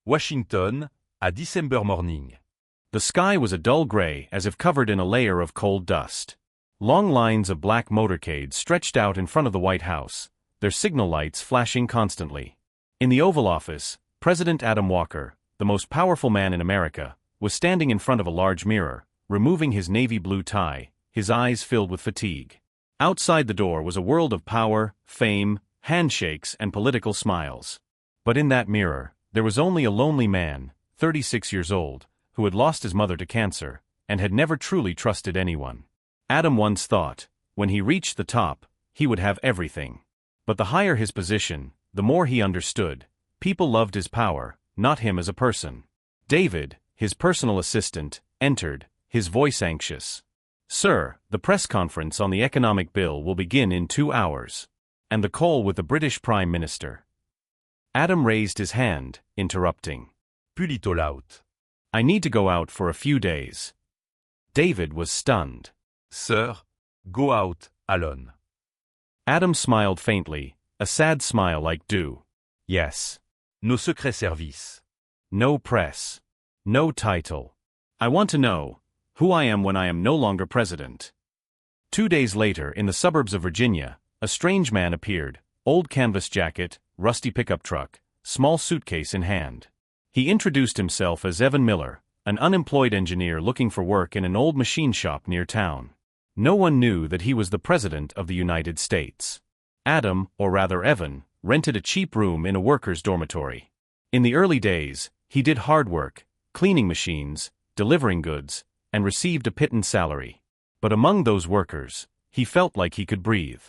Washington, a December morning. The sky was a dull gray, as if covered in a layer of cold dust. Long lines of black motorcades stretched out in front of the White House, their signal lights flashing constantly. In the Oval Office, President Adam Walker, the most powerful man in America, was standing in front of a large mirror, removing his navy blue tie, his eyes filled with fatigue. Outside the door was a world of power, fame, handshakes, and political smiles. But in that mirror, there was only a lonely man, 36 years old, who had lost his mother to cancer, and had never truly trusted anyone. Adam once thought, when he reached the top, he would have everything. But the higher his position, the more he understood. People loved his power, not him as a person. David, his personal assistant, entered, his voice anxious. "Sir, the press conference on the economic bill will begin in 2 hours. And the call with the British Prime Minister." Adam raised his hand, interrupting. Plus little out. "I need to go out for a few days." David was stunned. Sir, go out, alone. Adam smiled faintly, a sad smile like dew. "Yes. No secret service. No press. No title. I want to know who I am when I am no longer president." 2 days later, in the suburbs of Virginia, a strange man appeared, old canvas jacket, rusty pickup truck, small suitcase in hand. He introduced himself as Evan Miller, an unemployed engineer looking for work in an old machine shop near town. No one knew that he was the President of the United States. Adam, or rather Evan, rented a cheap room in a worker's dormitory. In the early days, he did hard work, cleaning machines, delivering goods, and received a pittance salary. But among those workers, he felt like he could breathe.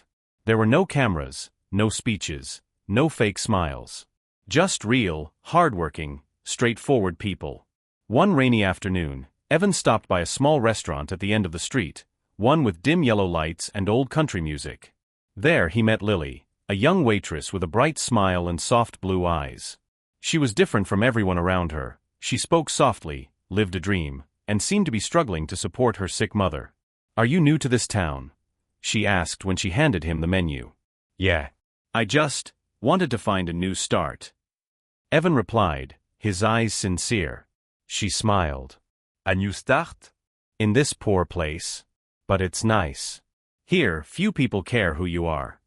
There were no cameras, no speeches, no fake smiles. Just real, hard-working, straightforward people. One rainy afternoon, Evan stopped by a small restaurant at the end of the street, one with dim yellow lights and old country music. There he met Lily, a young waitress with a bright smile and soft blue eyes. She was different from everyone around her. She spoke softly, lived a dream, and seemed to be struggling to support her sick mother. "Are you new to this town?" she asked when she handed him the menu. "Yeah. I just wanted to find a new start," Evan replied, his eyes sincere. She smiled. A new start? "In this poor place. But it's nice. Here, few people care who you are."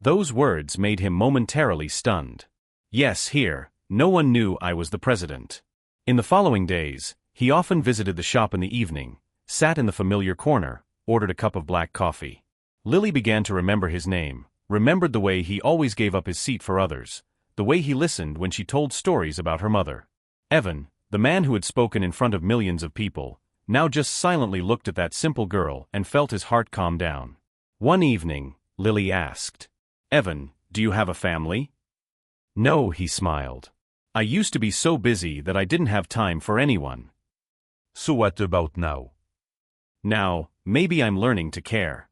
Those words made him momentarily stunned. Yes, here, no one knew I was the president. In the following days, he often visited the shop in the evening, sat in the familiar corner, ordered a cup of black coffee. Lily began to remember his name, remembered the way he always gave up his seat for others, the way he listened when she told stories about her mother. Evan, the man who had spoken in front of millions of people, now just silently looked at that simple girl and felt his heart calm down. One evening, Lily asked, "Evan, do you have a family?" "No," he smiled. "I used to be so busy that I didn't have time for anyone." So what about now? "Now, maybe I'm learning to care."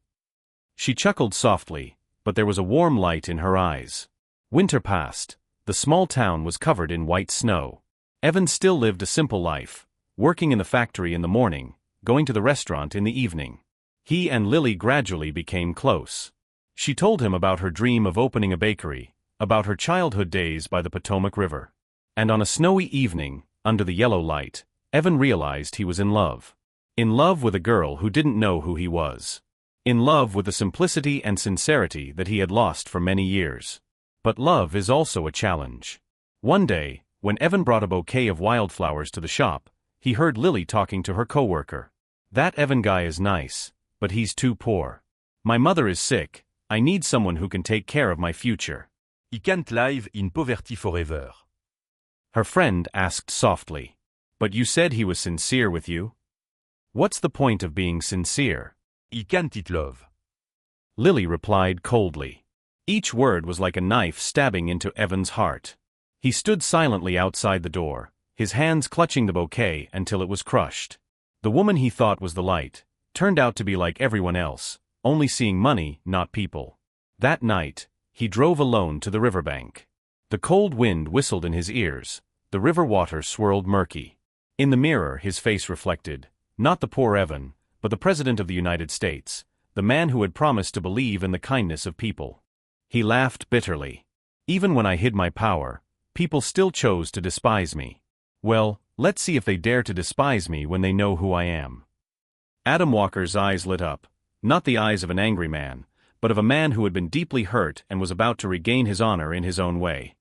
She chuckled softly, but there was a warm light in her eyes. Winter passed. The small town was covered in white snow. Evan still lived a simple life, working in the factory in the morning, going to the restaurant in the evening. He and Lily gradually became close. She told him about her dream of opening a bakery, about her childhood days by the Potomac River. And on a snowy evening, under the yellow light, Evan realized he was in love. In love with a girl who didn't know who he was. In love with the simplicity and sincerity that he had lost for many years. But love is also a challenge. One day, when Evan brought a bouquet of wildflowers to the shop, he heard Lily talking to her coworker. "That Evan guy is nice, but he's too poor. My mother is sick. I need someone who can take care of my future." He can't live in poverty forever. Her friend asked softly. "But you said he was sincere with you? What's the point of being sincere?" He can't eat love. Lily replied coldly. Each word was like a knife stabbing into Evan's heart. He stood silently outside the door, his hands clutching the bouquet until it was crushed. The woman he thought was the light turned out to be like everyone else, only seeing money, not people. That night, he drove alone to the riverbank. The cold wind whistled in his ears, the river water swirled murky. In the mirror his face reflected, not the poor Evan, but the President of the United States, the man who had promised to believe in the kindness of people. He laughed bitterly. "Even when I hid my power, people still chose to despise me. Well, let's see if they dare to despise me when they know who I am. Adam Walker's eyes lit up, not the eyes of an angry man, but of a man who had been deeply hurt and was about to regain his honor in his own way.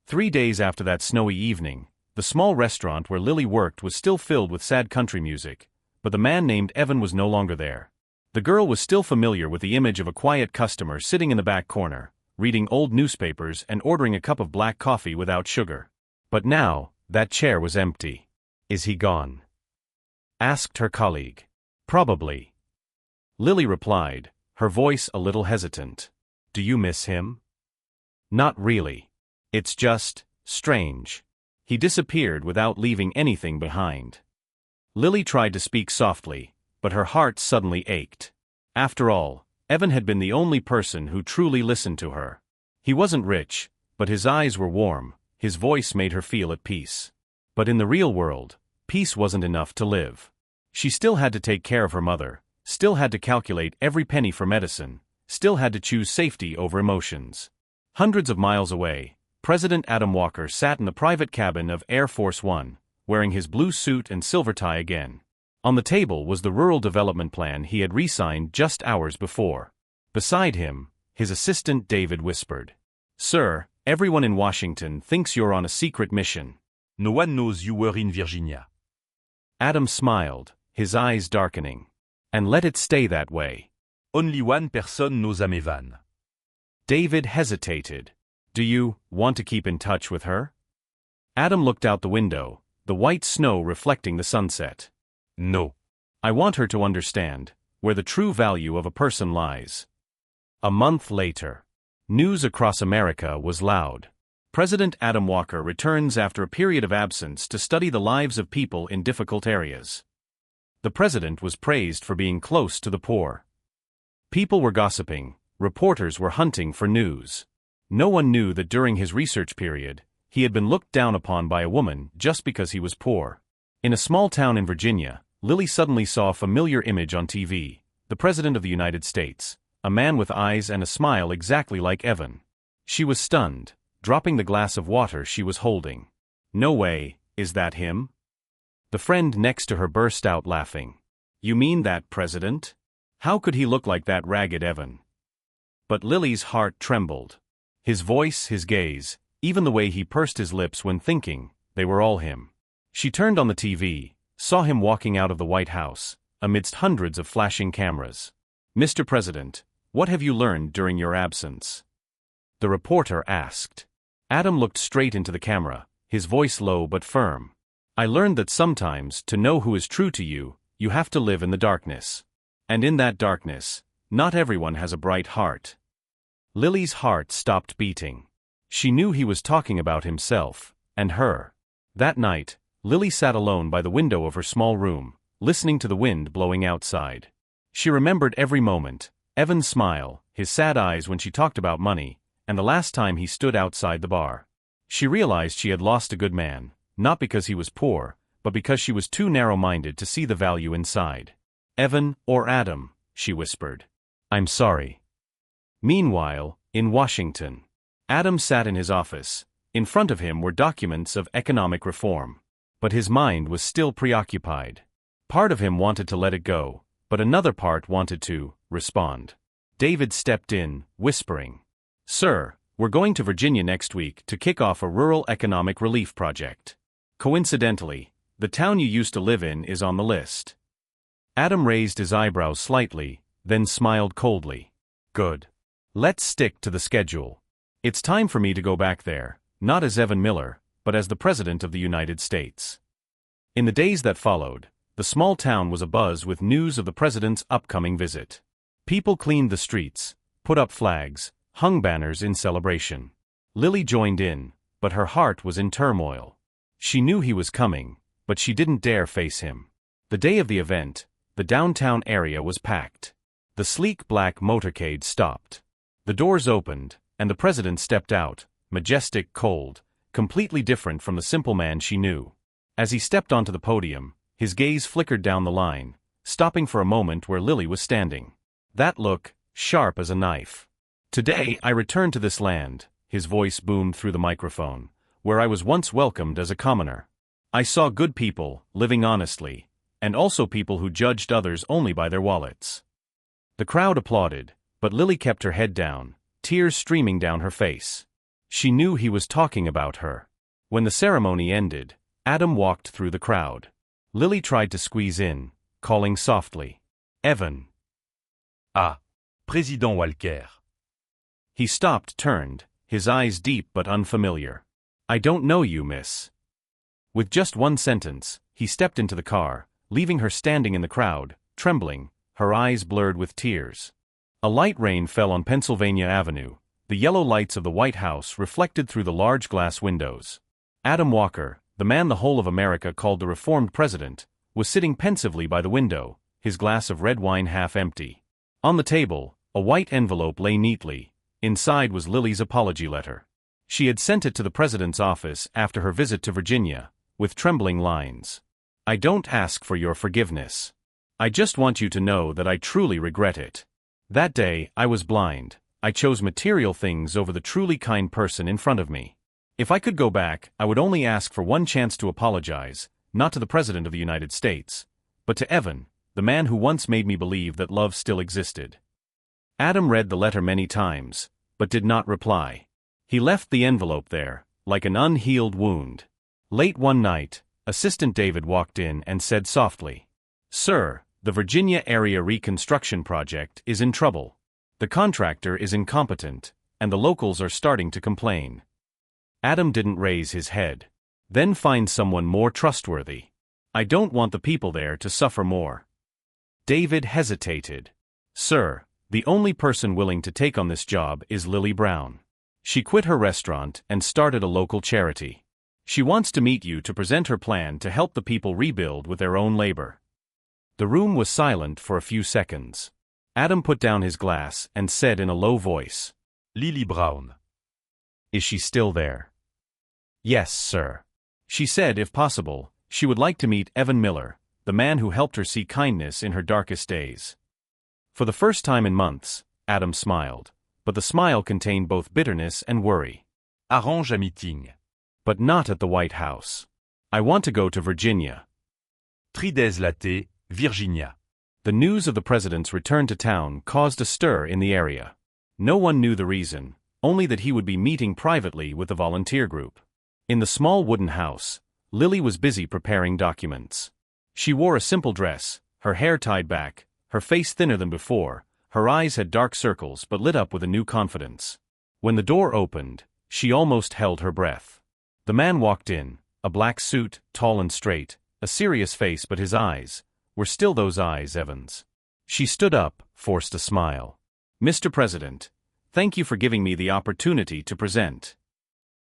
3 days after that snowy evening, the small restaurant where Lily worked was still filled with sad country music, but the man named Evan was no longer there. The girl was still familiar with the image of a quiet customer sitting in the back corner, reading old newspapers and ordering a cup of black coffee without sugar. But now, that chair was empty. "Is he gone?" asked her colleague. "Probably," Lily replied, her voice a little hesitant. "Do you miss him?" "Not really. It's just strange. He disappeared without leaving anything behind." Lily tried to speak softly, but her heart suddenly ached. After all, Evan had been the only person who truly listened to her. He wasn't rich, but his eyes were warm, his voice made her feel at peace. But in the real world, peace wasn't enough to live. She still had to take care of her mother, still had to calculate every penny for medicine, still had to choose safety over emotions. Hundreds of miles away, President Adam Walker sat in the private cabin of Air Force One, wearing his blue suit and silver tie again. On the table was the rural development plan he had re-signed just hours before. Beside him, his assistant David whispered, "Sir, everyone in Washington thinks you're on a secret mission." No one knows you were in Virginia. Adam smiled, his eyes darkening. "And let it stay that way." Only one person knows Amevan. David hesitated. "Do you want to keep in touch with her?" Adam looked out the window, the white snow reflecting the sunset. No. "I want her to understand where the true value of a person lies." A month later, news across America was loud. President Adam Walker returns after a period of absence to study the lives of people in difficult areas. The president was praised for being close to the poor. People were gossiping, reporters were hunting for news. No one knew that during his research period, he had been looked down upon by a woman just because he was poor. In a small town in Virginia, Lily suddenly saw a familiar image on TV, the President of the United States, a man with eyes and a smile exactly like Evan. She was stunned, dropping the glass of water she was holding. "No way, is that him?" The friend next to her burst out laughing. "You mean that president? How could he look like that ragged Evan?" But Lily's heart trembled. His voice, his gaze, even the way he pursed his lips when thinking, they were all him. She turned on the TV, saw him walking out of the White House, amidst hundreds of flashing cameras. "Mr. President, what have you learned during your absence?" the reporter asked. Adam looked straight into the camera, his voice low but firm. "I learned that sometimes, to know who is true to you, you have to live in the darkness. And in that darkness, not everyone has a bright heart." Lily's heart stopped beating. She knew he was talking about himself, and her. That night, Lily sat alone by the window of her small room, listening to the wind blowing outside. She remembered every moment, Evan's smile, his sad eyes when she talked about money, and the last time he stood outside the bar. She realized she had lost a good man, not because he was poor, but because she was too narrow-minded to see the value inside. "Evan, or Adam," she whispered. "I'm sorry." Meanwhile, in Washington, Adam sat in his office. In front of him were documents of economic reform. But his mind was still preoccupied. Part of him wanted to let it go, but another part wanted to respond. David stepped in, whispering, "Sir, we're going to Virginia next week to kick off a rural economic relief project. Coincidentally, the town you used to live in is on the list." Adam raised his eyebrows slightly, then smiled coldly. "Good. Let's stick to the schedule. It's time for me to go back there, not as Evan Miller, but as the President of the United States." In the days that followed, the small town was abuzz with news of the President's upcoming visit. People cleaned the streets, put up flags, hung banners in celebration. Lily joined in, but her heart was in turmoil. She knew he was coming, but she didn't dare face him. The day of the event, the downtown area was packed. The sleek black motorcade stopped. The doors opened, and the president stepped out, majestic, cold, completely different from the simple man she knew. As he stepped onto the podium, his gaze flickered down the line, stopping for a moment where Lily was standing. That look, sharp as a knife. "Today I return to this land," his voice boomed through the microphone, where I was once welcomed as a commoner. I saw good people, living honestly, and also people who judged others only by their wallets. The crowd applauded, but Lily kept her head down, tears streaming down her face. She knew he was talking about her. When the ceremony ended, Adam walked through the crowd. Lily tried to squeeze in, calling softly, "Evan." Ah, Président Walker. He stopped, turned, his eyes deep but unfamiliar. "I don't know you, miss." With just one sentence, he stepped into the car, leaving her standing in the crowd, trembling, her eyes blurred with tears. A light rain fell on Pennsylvania Avenue, the yellow lights of the White House reflected through the large glass windows. Adam Walker, the man the whole of America called the reformed president, was sitting pensively by the window, his glass of red wine half empty. On the table, a white envelope lay neatly. Inside was Lily's apology letter. She had sent it to the president's office after her visit to Virginia, with trembling lines. "I don't ask for your forgiveness. I just want you to know that I truly regret it. That day, I was blind. I chose material things over the truly kind person in front of me. If I could go back, I would only ask for one chance to apologize, not to the President of the United States, but to Evan, the man who once made me believe that love still existed." Adam read the letter many times, but did not reply. He left the envelope there, like an unhealed wound. Late one night, Assistant David walked in and said softly, "Sir, the Virginia Area Reconstruction Project is in trouble. The contractor is incompetent, and the locals are starting to complain." Adam didn't raise his head. "Then find someone more trustworthy. I don't want the people there to suffer more." David hesitated. "Sir, the only person willing to take on this job is Lily Brown. She quit her restaurant and started a local charity. She wants to meet you to present her plan to help the people rebuild with their own labor." The room was silent for a few seconds. Adam put down his glass and said in a low voice, Lily Brown. "Is she still there?" "Yes, sir. She said, if possible, she would like to meet Evan Miller, the man who helped her see kindness in her darkest days." For the first time in months, Adam smiled, but the smile contained both bitterness and worry. Arrange un meeting. "But not at the White House. I want to go to Virginia." 3 days latte, Virginia. The news of the president's return to town caused a stir in the area. No one knew the reason, only that he would be meeting privately with the volunteer group. In the small wooden house, Lily was busy preparing documents. She wore a simple dress, her hair tied back, her face thinner than before, her eyes had dark circles but lit up with a new confidence. When the door opened, she almost held her breath. The man walked in, a black suit, tall and straight, a serious face, but his eyes were still those eyes, Evan's. She stood up, forced a smile. "Mr. President, thank you for giving me the opportunity to present."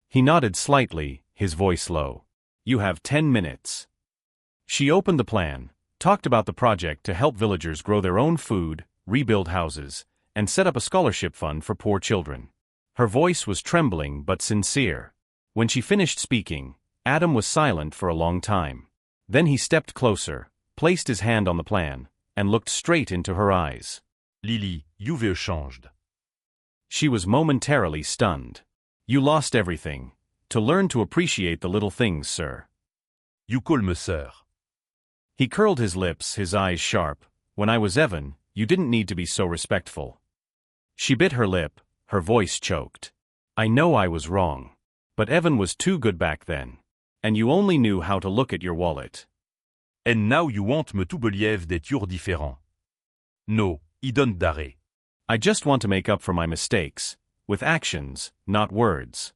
He nodded slightly, his voice low. "You have 10 minutes." She opened the plan, talked about the project to help villagers grow their own food, rebuild houses, and set up a scholarship fund for poor children. Her voice was trembling but sincere. When she finished speaking, Adam was silent for a long time. Then he stepped closer, placed his hand on the plan, and looked straight into her eyes. Lily, you've changed. She was momentarily stunned. "You lost everything. To learn to appreciate the little things, sir." You call me sir. He curled his lips, his eyes sharp. "When I was Evan, you didn't need to be so respectful." She bit her lip, her voice choked. "I know I was wrong. But Evan was too good back then. And you only knew how to look at your wallet." And now you want me to believe that you're different. No, I don't dare. "I just want to make up for my mistakes, with actions, not words."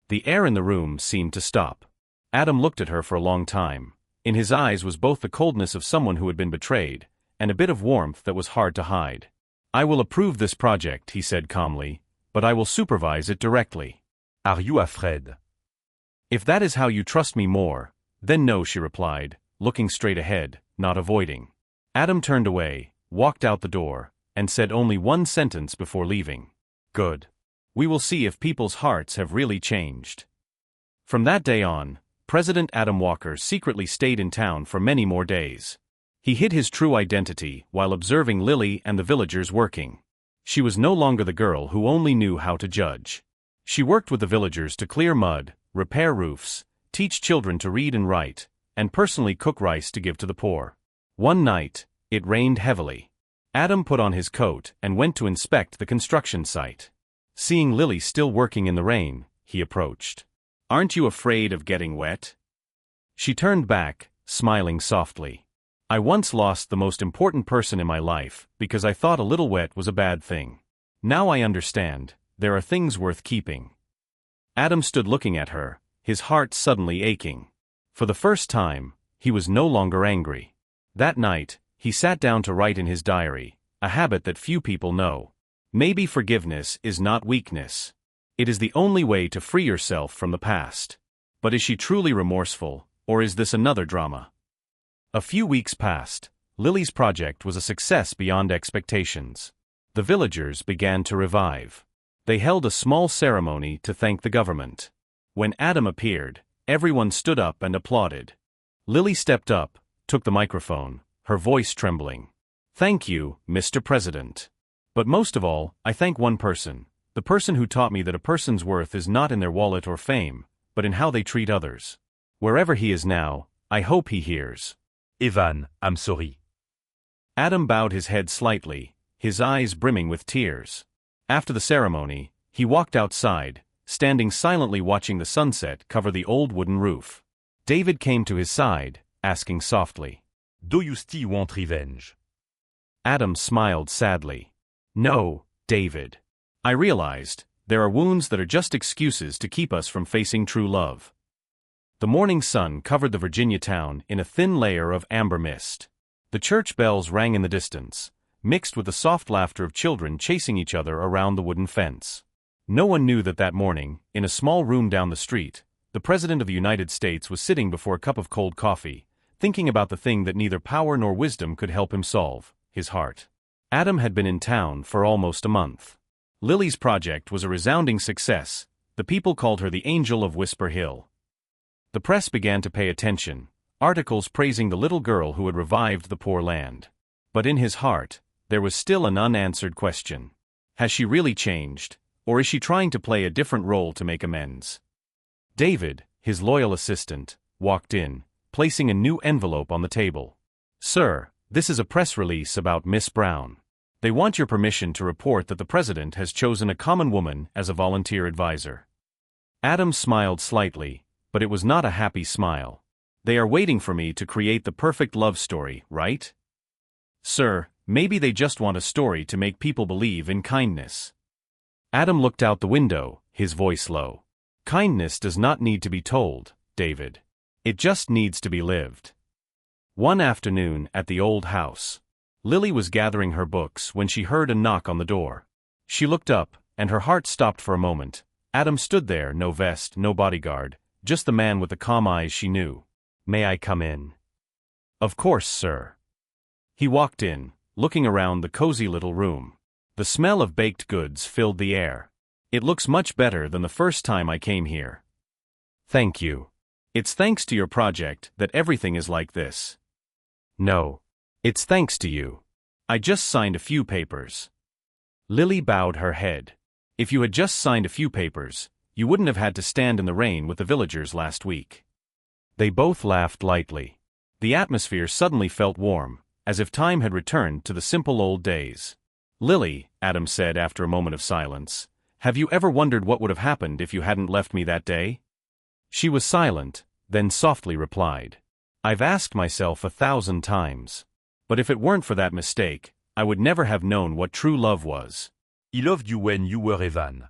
The air in the room seemed to stop. Adam looked at her for a long time. In his eyes was both the coldness of someone who had been betrayed, and a bit of warmth that was hard to hide. "I will approve this project," he said calmly, "but I will supervise it directly." Are you afraid? "If that is how you trust me more, then no," she replied, looking straight ahead, not avoiding. Adam turned away, walked out the door, and said only one sentence before leaving. "Good. We will see if people's hearts have really changed." From that day on, President Adam Walker secretly stayed in town for many more days. He hid his true identity while observing Lily and the villagers working. She was no longer the girl who only knew how to judge. She worked with the villagers to clear mud, repair roofs, teach children to read and write, and personally cook rice to give to the poor. One night, it rained heavily. Adam put on his coat and went to inspect the construction site. Seeing Lily still working in the rain, he approached. "Aren't you afraid of getting wet?" She turned back, smiling softly. "I once lost the most important person in my life because I thought a little wet was a bad thing. Now I understand, there are things worth keeping." Adam stood looking at her, his heart suddenly aching. For the first time, he was no longer angry. That night, he sat down to write in his diary, a habit that few people know. Maybe forgiveness is not weakness. It is the only way to free yourself from the past. But is she truly remorseful, or is this another drama? A few weeks passed. Lily's project was a success beyond expectations. The villagers began to revive. They held a small ceremony to thank the government. When Adam appeared, everyone stood up and applauded. Lily stepped up, took the microphone, her voice trembling. "Thank you, Mr. President. But most of all, I thank one person, the person who taught me that a person's worth is not in their wallet or fame, but in how they treat others. Wherever he is now, I hope he hears." Evan, I'm sorry. Adam bowed his head slightly, his eyes brimming with tears. After the ceremony, he walked outside, standing silently watching the sunset cover the old wooden roof. David came to his side, asking softly, Do you still want revenge? Adam smiled sadly. "No, David. I realized, there are wounds that are just excuses to keep us from facing true love." The morning sun covered the Virginia town in a thin layer of amber mist. The church bells rang in the distance, mixed with the soft laughter of children chasing each other around the wooden fence. No one knew that morning, in a small room down the street, the President of the United States was sitting before a cup of cold coffee, thinking about the thing that neither power nor wisdom could help him solve, his heart. Adam had been in town for almost a month. Lily's project was a resounding success. The people called her the Angel of Whisper Hill. The press began to pay attention, articles praising the little girl who had revived the poor land. But in his heart, there was still an unanswered question. Has she really changed, or is she trying to play a different role to make amends? David, his loyal assistant, walked in, placing a new envelope on the table. "Sir, this is a press release about Miss Brown. They want your permission to report that the President has chosen a common woman as a volunteer advisor." Adam smiled slightly, but it was not a happy smile. "They are waiting for me to create the perfect love story, right? Sir, maybe they just want a story to make people believe in kindness." Adam looked out the window, his voice low. "Kindness does not need to be told, David. It just needs to be lived." One afternoon at the old house, Lily was gathering her books when she heard a knock on the door. She looked up, and her heart stopped for a moment. Adam stood there, no vest, no bodyguard, just the man with the calm eyes she knew. "May I come in?" "Of course, sir." He walked in, looking around the cozy little room. The smell of baked goods filled the air. "It looks much better than the first time I came here." "Thank you. It's thanks to your project that everything is like this." "No. It's thanks to you. I just signed a few papers." Lily bowed her head. "If you had just signed a few papers, you wouldn't have had to stand in the rain with the villagers last week." They both laughed lightly. The atmosphere suddenly felt warm, as if time had returned to the simple old days. "Lily," Adam said after a moment of silence, "have you ever wondered what would have happened if you hadn't left me that day?" She was silent, then softly replied, "I've asked myself 1,000 times. But if it weren't for that mistake, I would never have known what true love was." He loved you when you were Evan.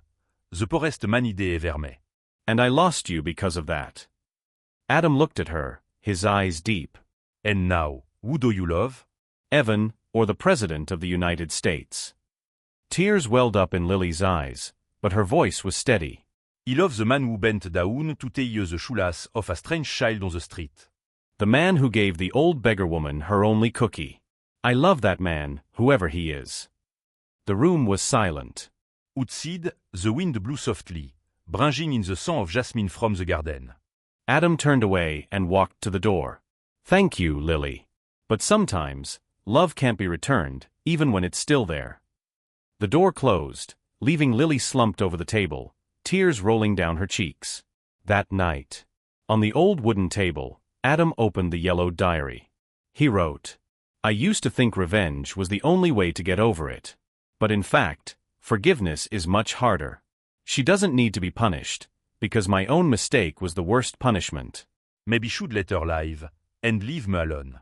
The porest manide verme. "And I lost you because of that." Adam looked at her, his eyes deep. And now, who do you love? Evan, or the President of the United States. Tears welled up in Lily's eyes, but her voice was steady. He loves the man who bent down to take the shoelace of a strange child on the street. The man who gave the old beggar woman her only cookie. I love that man, whoever he is. The room was silent. Outside, the wind blew softly, bringing in the scent of jasmine from the garden. Adam turned away and walked to the door. "Thank you, Lily. But sometimes, love can't be returned, even when it's still there." The door closed, leaving Lily slumped over the table, tears rolling down her cheeks. That night, on the old wooden table, Adam opened the yellowed diary. He wrote, "I used to think revenge was the only way to get over it. But in fact, forgiveness is much harder. She doesn't need to be punished, because my own mistake was the worst punishment." Maybe should let her live, and leave me alone.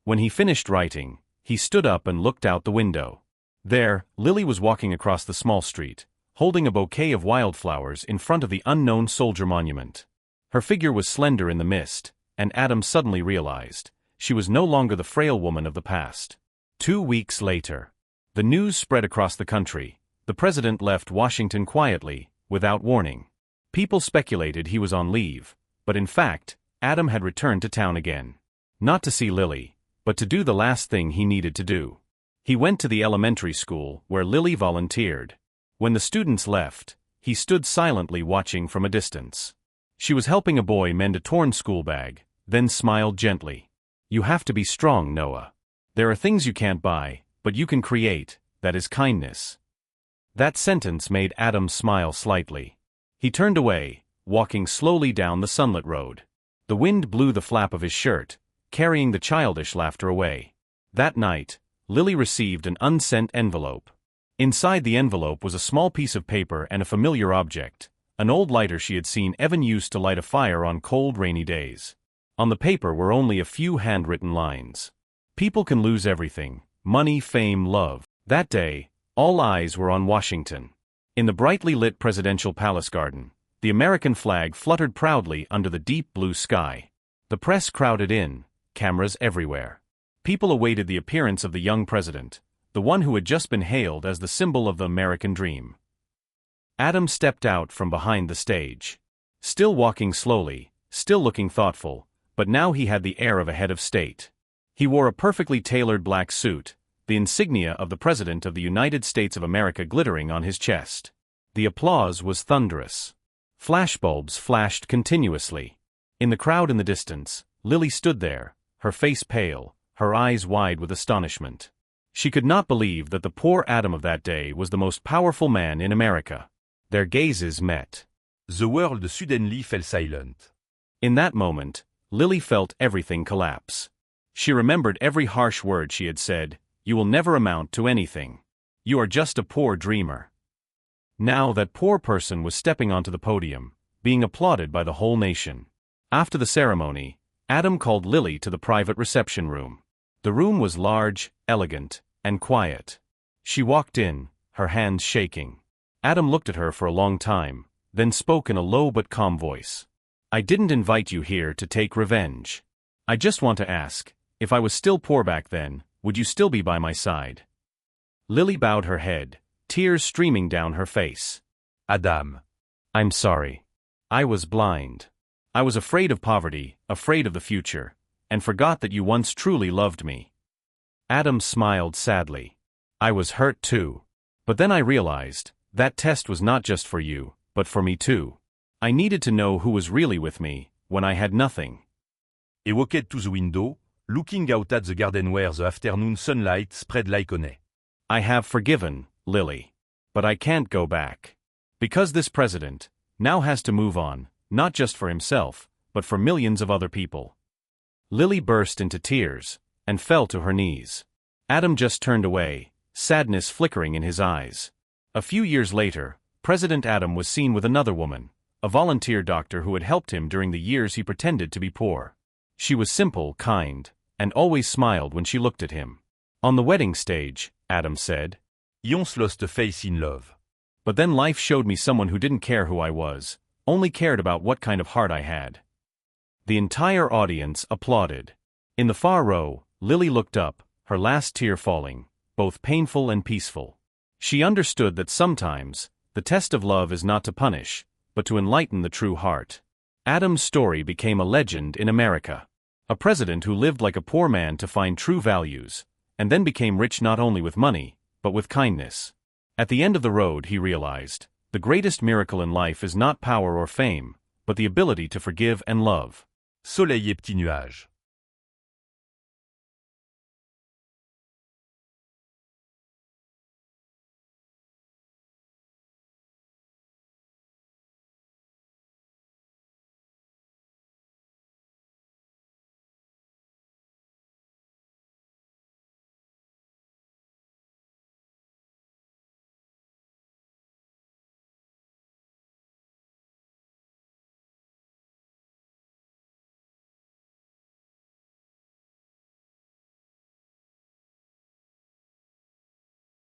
When he finished writing, he stood up and looked out the window. There, Lily was walking across the small street, holding a bouquet of wildflowers in front of the unknown soldier monument. Her figure was slender in the mist, and Adam suddenly realized she was no longer the frail woman of the past. 2 weeks later, the news spread across the country. The president left Washington quietly, without warning. People speculated he was on leave, but in fact, Adam had returned to town again. Not to see Lily, but to do the last thing he needed to do. He went to the elementary school where Lily volunteered. When the students left, he stood silently watching from a distance. She was helping a boy mend a torn school bag, then smiled gently. "You have to be strong, Noah. There are things you can't buy, but you can create, that is kindness." That sentence made Adam smile slightly. He turned away, walking slowly down the sunlit road. The wind blew the flap of his shirt, carrying the childish laughter away. That night, Lily received an unsent envelope. Inside the envelope was a small piece of paper and a familiar object, an old lighter she had seen Evan use to light a fire on cold, rainy days. On the paper were only a few handwritten lines. "People can lose everything: money, fame, love." That day, all eyes were on Washington. In the brightly lit presidential palace garden, the American flag fluttered proudly under the deep blue sky. The press crowded in, cameras everywhere. People awaited the appearance of the young president, the one who had just been hailed as the symbol of the American dream. Adam stepped out from behind the stage. Still walking slowly, still looking thoughtful, but now he had the air of a head of state. He wore a perfectly tailored black suit, the insignia of the President of the United States of America glittering on his chest. The applause was thunderous. Flashbulbs flashed continuously. In the crowd in the distance, Lily stood there, her face pale, her eyes wide with astonishment. She could not believe that the poor Adam of that day was the most powerful man in America. Their gazes met. The world suddenly fell silent. In that moment, Lily felt everything collapse. She remembered every harsh word she had said: "You will never amount to anything. You are just a poor dreamer." Now that poor person was stepping onto the podium, being applauded by the whole nation. After the ceremony, Adam called Lily to the private reception room. The room was large, elegant, and quiet. She walked in, her hands shaking. Adam looked at her for a long time, then spoke in a low but calm voice. "I didn't invite you here to take revenge. I just want to ask, if I was still poor back then, would you still be by my side?" Lily bowed her head, tears streaming down her face. "Adam, "I'm sorry. I was blind. I was afraid of poverty, afraid of the future, and forgot that you once truly loved me." Adam smiled sadly. "I was hurt too. But then I realized, that test was not just for you, but for me too. I needed to know who was really with me, when I had nothing." He walked to the window, looking out at the garden where the afternoon sunlight spread like honey. "I have forgiven, Lily. But I can't go back. Because this president now has to move on, not just for himself, but for millions of other people." Lily burst into tears, and fell to her knees. Adam just turned away, sadness flickering in his eyes. A few years later, President Adam was seen with another woman, a volunteer doctor who had helped him during the years he pretended to be poor. She was simple, kind, and always smiled when she looked at him. On the wedding stage, Adam said, "He once lost a face in love. But then life showed me someone who didn't care who I was, only cared about what kind of heart I had." The entire audience applauded. In the far row, Lily looked up, her last tear falling, both painful and peaceful. She understood that sometimes, the test of love is not to punish, but to enlighten the true heart. Adam's story became a legend in America. A president who lived like a poor man to find true values, and then became rich not only with money, but with kindness. At the end of the road, he realized, the greatest miracle in life is not power or fame, but the ability to forgive and love. Soleil et petits nuages.